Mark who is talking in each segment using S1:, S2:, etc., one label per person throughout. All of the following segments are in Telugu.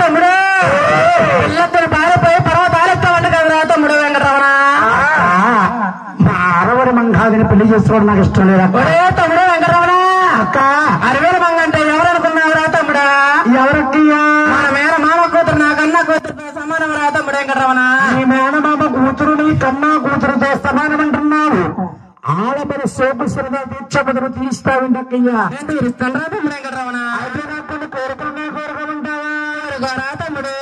S1: తమ్ముడు పిల్లద్దరు పారిపోయి పర్వతాలెత్తామంట కదరా తమ్ముడు వెంకటరమణ.
S2: మా అరవరి మంగాదిని పెళ్లి చేసుకోవడం నాకు ఇష్టం లేదా
S1: తమ్ముడు వెంకటరమణ.
S2: అక్క
S1: అరవేల మంగ అంటే ఎవరనుకున్నావురా తమ్ముడా?
S2: ఎవరక్కయ్యా?
S1: మన మేన మామ కూతురు నా కన్నా కూతురుతో సమానం రా తమ్ముడు వెంకటరమణ.
S2: నీ మేనమామ కూతురు నీ కన్నా కూతురుతో సమానమంటున్నావు. ఆడపడి సోపు సరదా తీర్చబదులు తీస్తావుండక్కయ్యా.
S1: నేను తీరుస్తాను రా తమ్ముడు వెంకటరమణ.
S2: అయితే నాకు కొన్ని కోరుకున్నా కోరుకుంటావా?
S1: రా తమ్ముడు.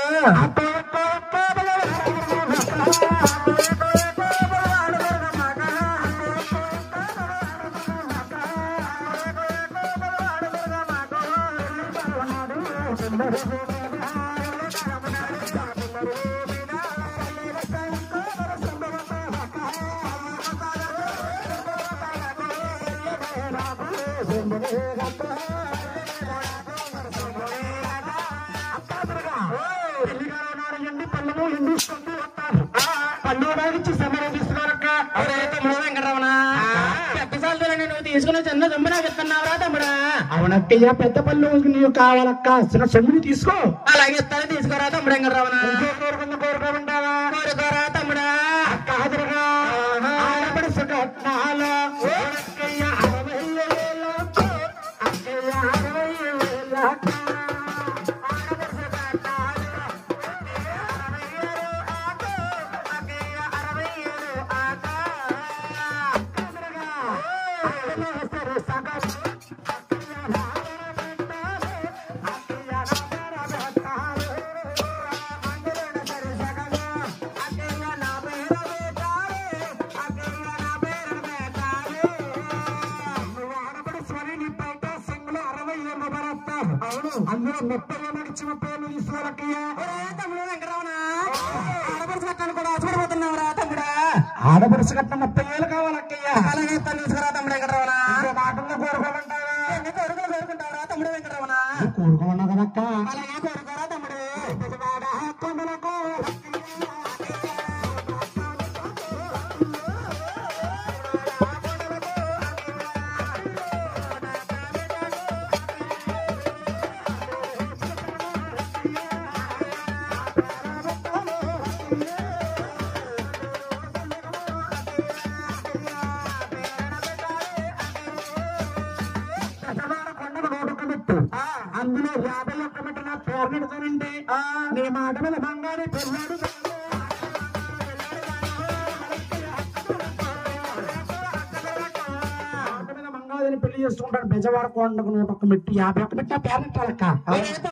S1: నువ్వు తీసుకున్న చిన్న సొమ్ము నాకు ఇస్తున్నావురా తమ్ముడా?
S2: అవునక్కయ్యా, పెద్ద పళ్ళు నీవు కావాలక్క. చిన్న సొమ్ముని తీసుకో.
S1: అలాగే ఇస్తాను, తీసుకోరా తమ్ముడు వెంకటరమణ.
S2: కోరుకుంటావా?
S1: కోరుకోరా తమ్ముడా.
S2: కాదురుగా ఆడపడి సుఖాలు అక్కయ్య 60,000 అక్కయ్య 60,000 అందులో 30 ఇచ్చి 30 తీసుకోవాలక్కయ్యా.
S1: తమ్ముడు వెంకటరమణ, ఆడపడుచు కట్టాను కూడా ఆశపడిపోతున్నావురా తమ్ముడా.
S2: ఆడపడుచు కట్టిన 30,000 కావాలక్కయ్యా.
S1: అలాగే ఇస్తాను, తీసుకురా తమ్ముడు వెంకటరమణ.
S2: మాటల్లో కోరుకోమంటావా?
S1: ఎన్ని కోరికలు కోరుకుంటావురా తమ్ముడు వెంకటరమణ.
S2: కోరుకోమన్నా కదక్క.
S1: అలాగే కోరుకోరా తమ్ముడు.
S2: అందులో 51 మెట్టు నా పేరు పెడతానండి. నీ మాట మీద బంగారు పెళ్ళాడు మంగాదిని పెళ్లి చేసుకుంటాడు. బెజవాడ కొండకు 101 మెట్టు 51 మెట్టు నా పేరు పెట్టాలక్క.